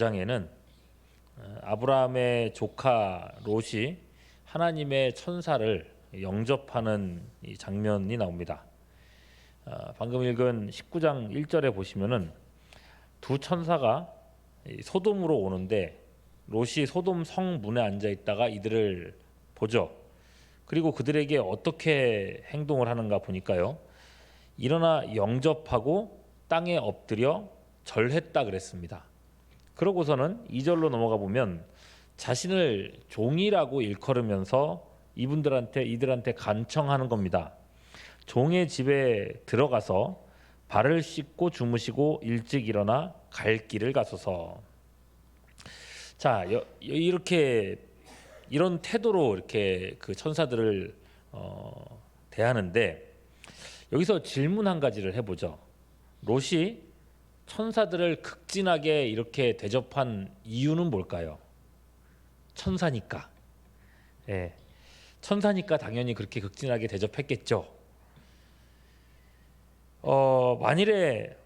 장에는 아브라함의 조카 롯이 하나님의 천사를 영접하는 이 장면이 나옵니다. 방금 읽은 19장 1절에 보시면은 두 천사가 소돔으로 오는데 롯이 소돔 성 문에 앉아 있다가 이들을 보죠. 그리고 그들에게 어떻게 행동을 하는가 보니까요. 일어나 영접하고 땅에 엎드려 절했다 그랬습니다. 그러고서는 2절로 넘어가 보면 자신을 종이라고 일컬으면서 이들한테 간청하는 겁니다. 종의 집에 들어가서 발을 씻고 주무시고 일찍 일어나 갈 길을 가소서. 자, 이렇게 이런 태도로 이렇게 그 천사들을 대하는데 여기서 질문 한 가지를 해보죠. 롯이 천사들을 극진하게 이렇게 대접한 이유는 뭘까요? 천사니까. 예, 천사니까 당연히 그렇게 극진하게 대접했겠죠. 만일에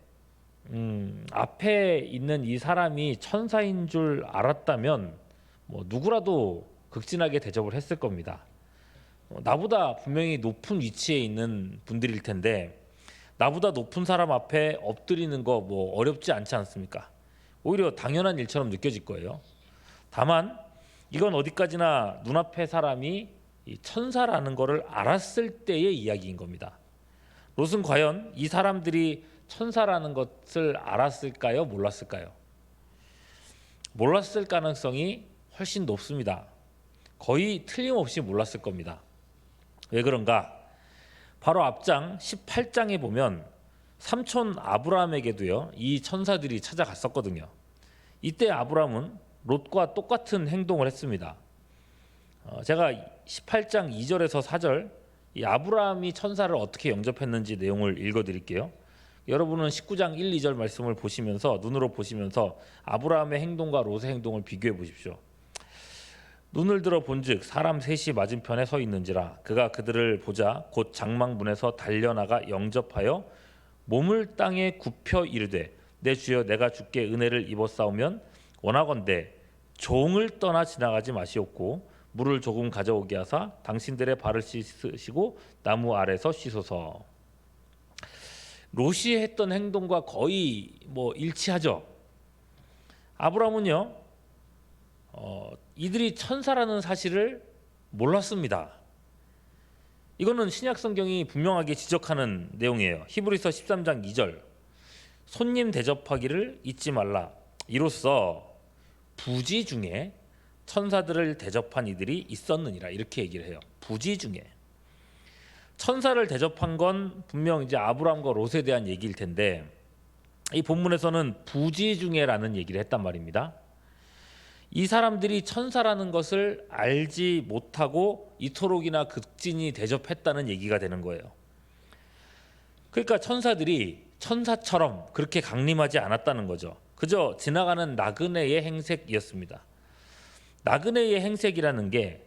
앞에 있는 이 사람이 천사인 줄 알았다면 뭐 누구라도 극진하게 대접을 했을 겁니다. 나보다 분명히 높은 위치에 있는 분들일 텐데 나보다 높은 사람 앞에 엎드리는 거 뭐 어렵지 않지 않습니까? 오히려 당연한 일처럼 느껴질 거예요. 다만 이건 어디까지나 눈앞의 사람이 이 천사라는 것을 알았을 때의 이야기인 겁니다. 롯은 과연 이 사람들이 천사라는 것을 알았을까요? 몰랐을까요? 몰랐을 가능성이 훨씬 높습니다. 거의 틀림없이 몰랐을 겁니다. 왜 그런가? 바로 앞장 18장에 보면 삼촌 아브라함에게도요 이 천사들이 찾아갔었거든요. 이때 아브라함은 롯과 똑같은 행동을 했습니다. 제가 18장 2절에서 4절 이 아브라함이 천사를 어떻게 영접했는지 내용을 읽어드릴게요. 여러분은 19장 1, 2절 말씀을 보시면서 눈으로 보시면서 아브라함의 행동과 롯의 행동을 비교해 보십시오. 눈을 들어 본즉 사람 셋이 맞은편에 서 있는지라 그가 그들을 보자 곧 장막문에서 달려나가 영접하여 몸을 땅에 굽혀 이르되 내 주여 내가 주께 은혜를 입었사오면 원하건대 종을 떠나 지나가지 마시옵고 물을 조금 가져오게 하사 당신들의 발을 씻으시고 나무 아래서 씻소서. 롯이 했던 행동과 거의 일치하죠. 아브라함은요 이들이 천사라는 사실을 몰랐습니다. 이거는 신약 성경이 분명하게 지적하는 내용이에요. 히브리서 13장 2절 손님 대접하기를 잊지 말라. 이로써 부지 중에 천사들을 대접한 이들이 있었느니라. 이렇게 얘기를 해요. 부지 중에 천사를 대접한 건 분명 이제 아브라함과 롯에 대한 얘기일 텐데 이 본문에서는 부지 중에라는 얘기를 했단 말입니다. 이 사람들이 천사라는 것을 알지 못하고 이토록이나 극진히 대접했다는 얘기가 되는 거예요. 그러니까 천사들이 천사처럼 그렇게 강림하지 않았다는 거죠. 그저 지나가는 나그네의 행색이었습니다. 나그네의 행색이라는 게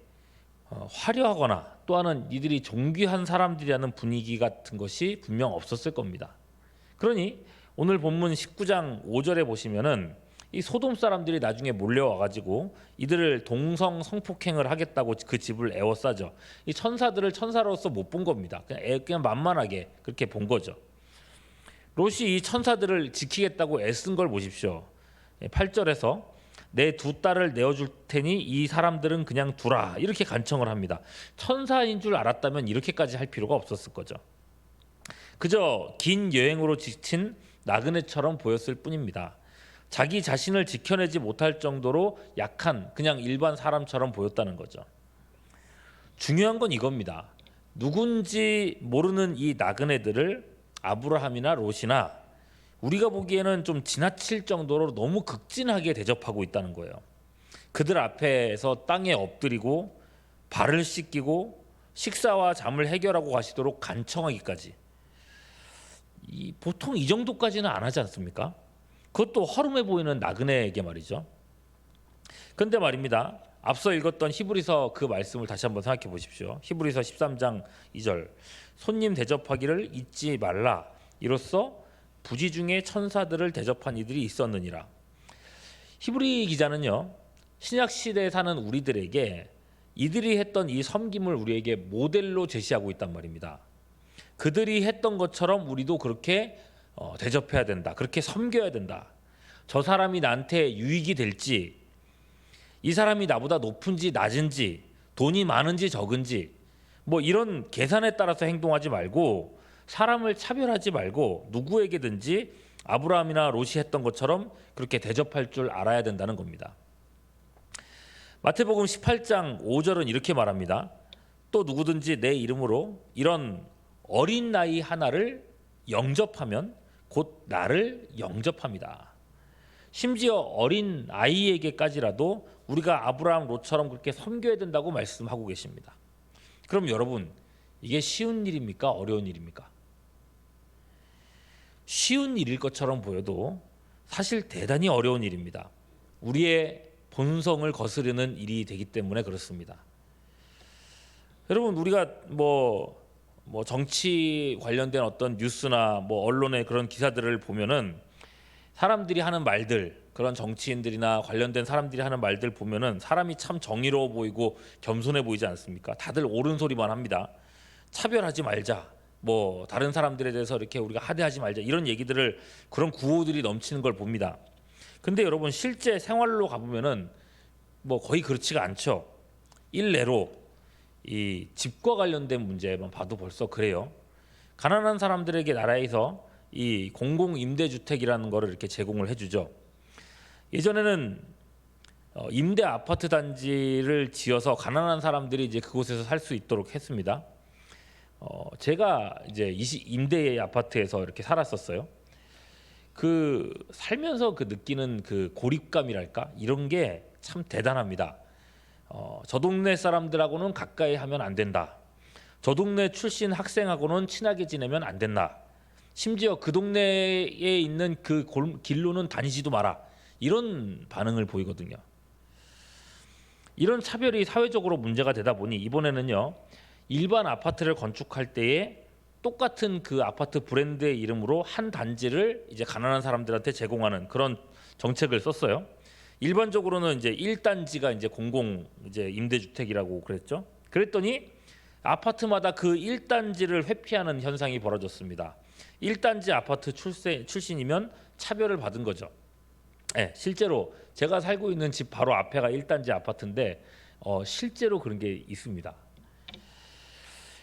화려하거나 또한은 이들이 존귀한 사람들이라는 분위기 같은 것이 분명 없었을 겁니다. 그러니 오늘 본문 19장 5절에 보시면은 이 소돔 사람들이 나중에 몰려와가지고 이들을 동성 성폭행을 하겠다고 그 집을 에워싸죠. 이 천사들을 천사로서 못 본 겁니다. 그냥 만만하게 그렇게 본 거죠. 롯이 이 천사들을 지키겠다고 애쓴 걸 보십시오. 8절에서 내 두 딸을 내어줄 테니 이 사람들은 그냥 두라 이렇게 간청을 합니다. 천사인 줄 알았다면 이렇게까지 할 필요가 없었을 거죠. 그저 긴 여행으로 지친 나그네처럼 보였을 뿐입니다. 자기 자신을 지켜내지 못할 정도로 약한 그냥 일반 사람처럼 보였다는 거죠. 중요한 건 이겁니다. 누군지 모르는 이 나그네들을 아브라함이나 롯이나 우리가 보기에는 좀 지나칠 정도로 너무 극진하게 대접하고 있다는 거예요. 그들 앞에서 땅에 엎드리고 발을 씻기고 식사와 잠을 해결하고 가시도록 간청하기까지. 보통 이 정도까지는 안 하지 않습니까? 그것도 허름해 보이는 나그네에게 말이죠. 그런데 말입니다. 앞서 읽었던 히브리서 그 말씀을 다시 한번 생각해 보십시오. 히브리서 13장 2절 손님 대접하기를 잊지 말라. 이로써 부지 중에 천사들을 대접한 이들이 있었느니라. 히브리 기자는요, 신약 시대에 사는 우리들에게 이들이 했던 이 섬김을 우리에게 모델로 제시하고 있단 말입니다. 그들이 했던 것처럼 우리도 그렇게 대접해야 된다. 그렇게 섬겨야 된다. 저 사람이 나한테 유익이 될지, 이 사람이 나보다 높은지 낮은지, 돈이 많은지 적은지, 뭐 이런 계산에 따라서 행동하지 말고, 사람을 차별하지 말고 누구에게든지 아브라함이나 롯이 했던 것처럼 그렇게 대접할 줄 알아야 된다는 겁니다. 마태복음 18장 5절은 이렇게 말합니다. 또 누구든지 내 이름으로 이런 어린 나이 하나를 영접하면 곧 나를 영접합니다. 심지어 어린 아이에게까지라도 우리가 아브라함 롯처럼 그렇게 섬겨야 된다고 말씀하고 계십니다. 그럼 여러분, 이게 쉬운 일입니까? 어려운 일입니까? 쉬운 일일 것처럼 보여도 사실 대단히 어려운 일입니다. 우리의 본성을 거스르는 일이 되기 때문에 그렇습니다. 여러분, 우리가 뭐 정치 관련된 어떤 뉴스나 뭐 언론의 그런 기사들을 보면은 사람들이 하는 말들, 그런 정치인들이나 관련된 사람들이 하는 말들 보면은 사람이 참 정의로워 보이고 겸손해 보이지 않습니까? 다들 옳은 소리만 합니다. 차별하지 말자, 뭐 다른 사람들에 대해서 이렇게 우리가 하대하지 말자, 이런 얘기들을, 그런 구호들이 넘치는 걸 봅니다. 근데 여러분, 실제 생활로 가보면은 뭐 거의 그렇지가 않죠. 일례로 이 집과 관련된 문제만 봐도 벌써 그래요. 가난한 사람들에게 나라에서 이 공공 임대주택이라는 거를 이렇게 제공을 해주죠. 예전에는 임대 아파트 단지를 지어서 가난한 사람들이 이제 그곳에서 살 수 있도록 했습니다. 제가 이제 임대 아파트에서 이렇게 살았었어요. 그 살면서 그 느끼는 그 고립감이랄까, 이런 게 참 대단합니다. 저 동네 사람들하고는 가까이 하면 안 된다. 저 동네 출신 학생하고는 친하게 지내면 안 된다. 심지어 그 동네에 있는 그 길로는 다니지도 마라. 이런 반응을 보이거든요. 이런 차별이 사회적으로 문제가 되다 보니 이번에는요, 일반 아파트를 건축할 때에 똑같은 그 아파트 브랜드의 이름으로 한 단지를 이제 가난한 사람들한테 제공하는 그런 정책을 썼어요. 일반적으로는 이제 1단지가 이제 공공 이제 임대주택이라고 그랬죠. 그랬더니 아파트마다 그 1단지를 회피하는 현상이 벌어졌습니다. 1단지 아파트 출신이면 차별을 받은 거죠. 네, 실제로 제가 살고 있는 집 바로 앞에가 1단지 아파트인데 실제로 그런 게 있습니다.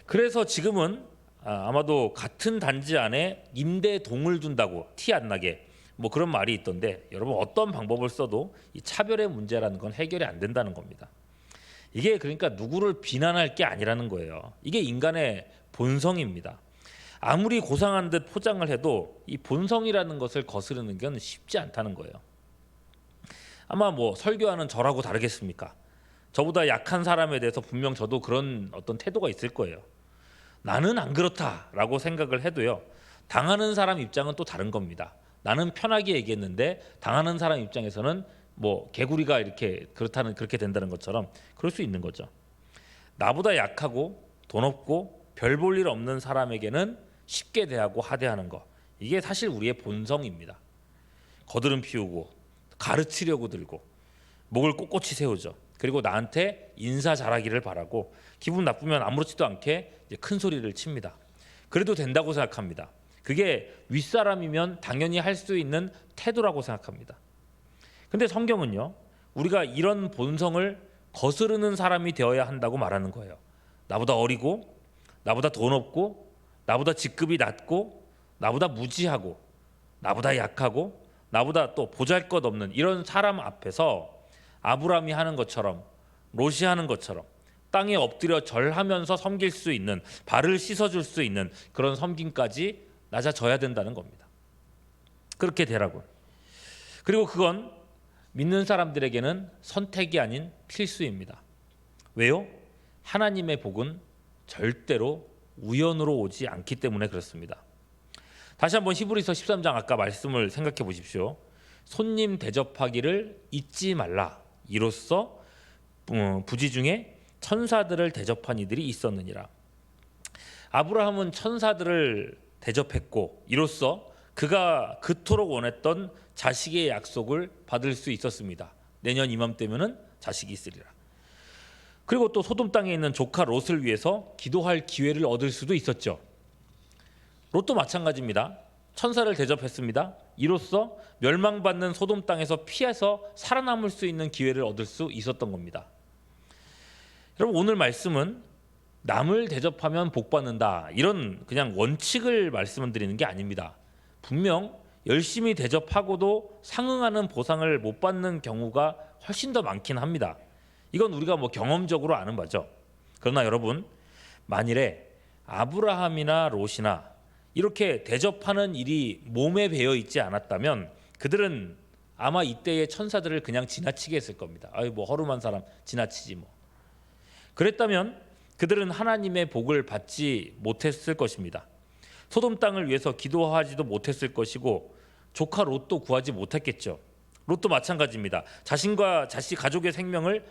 그래서 지금은 아마도 같은 단지 안에 임대동을 둔다고 티 안 나게 뭐 그런 말이 있던데, 여러분, 어떤 방법을 써도 이 차별의 문제라는 건 해결이 안 된다는 겁니다. 이게 그러니까 누구를 비난할 게 아니라는 거예요. 이게 인간의 본성입니다. 아무리 고상한 듯 포장을 해도 이 본성이라는 것을 거스르는 건 쉽지 않다는 거예요. 아마 뭐 설교하는 저라고 다르겠습니까? 저보다 약한 사람에 대해서 분명 저도 그런 어떤 태도가 있을 거예요. 나는 안 그렇다라고 생각을 해도요, 당하는 사람 입장은 또 다른 겁니다. 나는 편하게 얘기했는데 당하는 사람 입장에서는 뭐 개구리가 이렇게 그렇게 된다는 것처럼 그럴 수 있는 거죠. 나보다 약하고 돈 없고 별 볼 일 없는 사람에게는 쉽게 대하고 하대하는 거, 이게 사실 우리의 본성입니다. 거드름 피우고 가르치려고 들고 목을 꼿꼿이 세우죠. 그리고 나한테 인사 잘하기를 바라고 기분 나쁘면 아무렇지도 않게 이제 큰 소리를 칩니다. 그래도 된다고 생각합니다. 그게 윗사람이면 당연히 할 수 있는 태도라고 생각합니다. 근데 성경은요, 우리가 이런 본성을 거스르는 사람이 되어야 한다고 말하는 거예요. 나보다 어리고, 나보다 돈 없고, 나보다 직급이 낮고, 나보다 무지하고, 나보다 약하고, 나보다 또 보잘것없는 이런 사람 앞에서 아브라함이 하는 것처럼, 롯이 하는 것처럼 땅에 엎드려 절하면서 섬길 수 있는, 발을 씻어줄 수 있는 그런 섬김까지 낮아져야 된다는 겁니다. 그렇게 되라고. 그리고 그건 믿는 사람들에게는 선택이 아닌 필수입니다. 왜요? 하나님의 복은 절대로 우연으로 오지 않기 때문에 그렇습니다. 다시 한번 히브리서 13장 아까 말씀을 생각해 보십시오. 손님 대접하기를 잊지 말라. 이로써 부지 중에 천사들을 대접한 이들이 있었느니라. 아브라함은 천사들을 대접했고 이로써 그가 그토록 원했던 자식의 약속을 받을 수 있었습니다. 내년 이맘때면은 자식이 있으리라. 그리고 또 소돔 땅에 있는 조카 롯을 위해서 기도할 기회를 얻을 수도 있었죠. 롯도 마찬가지입니다. 천사를 대접했습니다. 이로써 멸망받는 소돔 땅에서 피해서 살아남을 수 있는 기회를 얻을 수 있었던 겁니다. 여러분, 오늘 말씀은 남을 대접하면 복 받는다, 이런 그냥 원칙을 말씀을 드리는 게 아닙니다. 분명 열심히 대접하고도 상응하는 보상을 못 받는 경우가 훨씬 더 많긴 합니다. 이건 우리가 경험적으로 아는 바죠. 그러나 여러분, 만일에 아브라함이나 롯이나 이렇게 대접하는 일이 몸에 배어 있지 않았다면 그들은 아마 이때의 천사들을 그냥 지나치게 했을 겁니다. 허름한 사람 지나치지 뭐. 그랬다면 그들은 하나님의 복을 받지 못했을 것입니다. 소돔 땅을 위해서 기도하지도 못했을 것이고 조카 롯도 구하지 못했겠죠. 롯도 마찬가지입니다. 자신과 자식 가족의 생명을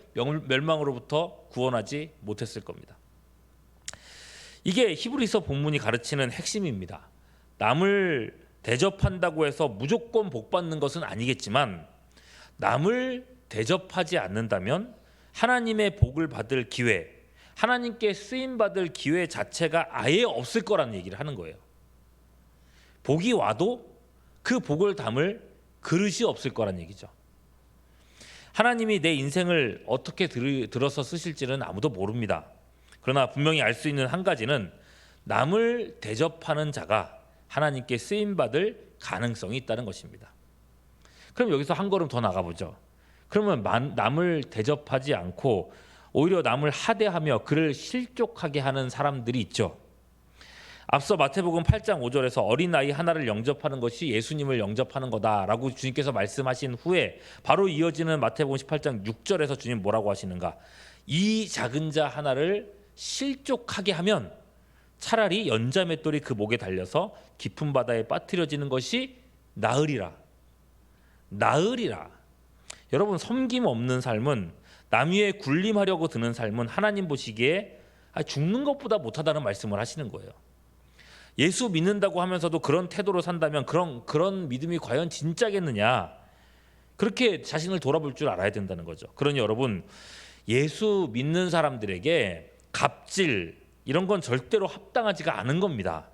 멸망으로부터 구원하지 못했을 겁니다. 이게 히브리서 본문이 가르치는 핵심입니다. 남을 대접한다고 해서 무조건 복 받는 것은 아니겠지만 남을 대접하지 않는다면 하나님의 복을 받을 기회, 하나님께 쓰임 받을 기회 자체가 아예 없을 거라는 얘기를 하는 거예요. 복이 와도 그 복을 담을 그릇이 없을 거란 얘기죠. 하나님이 내 인생을 어떻게 들어서 쓰실지는 아무도 모릅니다. 그러나 분명히 알 수 있는 한 가지는 남을 대접하는 자가 하나님께 쓰임받을 가능성이 있다는 것입니다. 그럼 여기서 한 걸음 더 나가보죠. 그러면 남을 대접하지 않고 오히려 남을 하대하며 그를 실족하게 하는 사람들이 있죠. 앞서 마태복음 8장 5절에서 어린아이 하나를 영접하는 것이 예수님을 영접하는 거다라고 주님께서 말씀하신 후에 바로 이어지는 마태복음 18장 6절에서 주님 뭐라고 하시는가? 이 작은 자 하나를 실족하게 하면 차라리 연자맷돌이 그 목에 달려서 깊은 바다에 빠뜨려지는 것이 나으리라. 여러분, 섬김 없는 삶은, 남 위에 군림하려고 드는 삶은 하나님 보시기에 죽는 것보다 못하다는 말씀을 하시는 거예요. 예수 믿는다고 하면서도 그런 태도로 산다면 그런 믿음이 과연 진짜겠느냐? 그렇게 자신을 돌아볼 줄 알아야 된다는 거죠. 그러니 여러분, 예수 믿는 사람들에게 갑질 이런 건 절대로 합당하지가 않은 겁니다.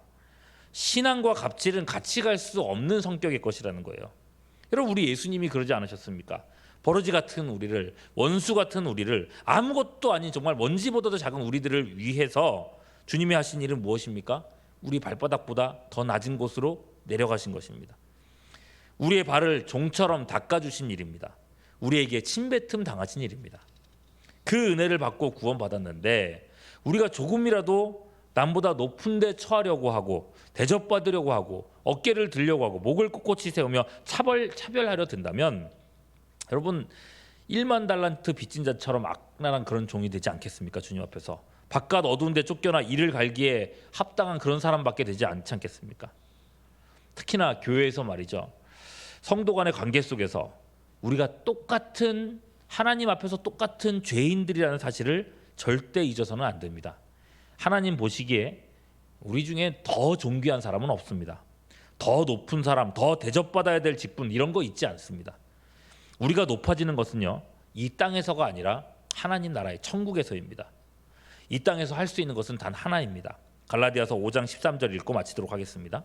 신앙과 갑질은 같이 갈 수 없는 성격의 것이라는 거예요. 여러분, 우리 예수님이 그러지 않으셨습니까? 버러지 같은 우리를, 원수 같은 우리를, 아무것도 아닌 정말 먼지보다도 작은 우리들을 위해서 주님이 하신 일은 무엇입니까? 우리 발바닥보다 더 낮은 곳으로 내려가신 것입니다. 우리의 발을 종처럼 닦아주신 일입니다. 우리에게 침뱉음 당하신 일입니다. 그 은혜를 받고 구원받았는데 우리가 조금이라도 남보다 높은 데 처하려고 하고 대접받으려고 하고 어깨를 들려고 하고 목을 꼿꼿이 세우며 차별하려 든다면 여러분, 1만 달란트 빚진 자처럼 악랄한 그런 종이 되지 않겠습니까? 주님 앞에서 바깥 어두운 데 쫓겨나 이를 갈기에 합당한 그런 사람밖에 되지 않지 않겠습니까? 특히나 교회에서 말이죠. 성도 간의 관계 속에서 우리가 똑같은, 하나님 앞에서 똑같은 죄인들이라는 사실을 절대 잊어서는 안 됩니다. 하나님 보시기에 우리 중에 더 존귀한 사람은 없습니다. 더 높은 사람, 더 대접받아야 될 직분, 이런 거 있지 않습니다. 우리가 높아지는 것은요, 이 땅에서가 아니라 하나님 나라의 천국에서입니다. 이 땅에서 할 수 있는 것은 단 하나입니다. 갈라디아서 5장 13절 읽고 마치도록 하겠습니다.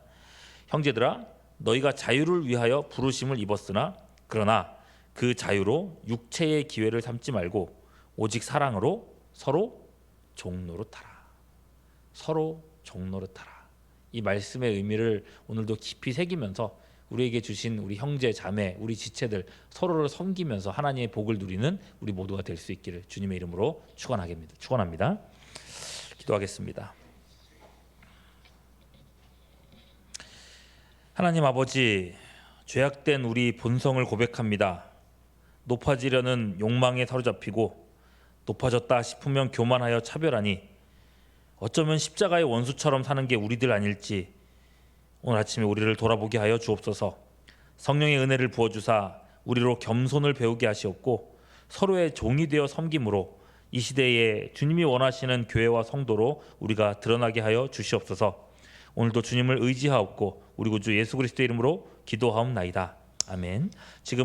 형제들아, 너희가 자유를 위하여 부르심을 입었으나 그러나 그 자유로 육체의 기회를 삼지 말고 오직 사랑으로 서로 종노릇하라. 서로 종노릇하라. 이 말씀의 의미를 오늘도 깊이 새기면서 우리에게 주신 우리 형제 자매, 우리 지체들 서로를 섬기면서 하나님의 복을 누리는 우리 모두가 될 수 있기를 주님의 이름으로 축원합니다. 기도하겠습니다. 하나님 아버지, 죄악된 우리 본성을 고백합니다. 높아지려는 욕망에 사로잡히고 높아졌다 싶으면 교만하여 차별하니 어쩌면 십자가의 원수처럼 사는 게 우리들 아닐지 오늘 아침에 우리를 돌아보게 하여 주옵소서. 성령의 은혜를 부어주사 우리로 겸손을 배우게 하시옵고 서로의 종이 되어 섬김으로 이 시대에 주님이 원하시는 교회와 성도로 우리가 드러나게 하여 주시옵소서. 오늘도 주님을 의지하옵고 우리 구주 예수 그리스도의 이름으로 기도하옵나이다. 아멘. 지금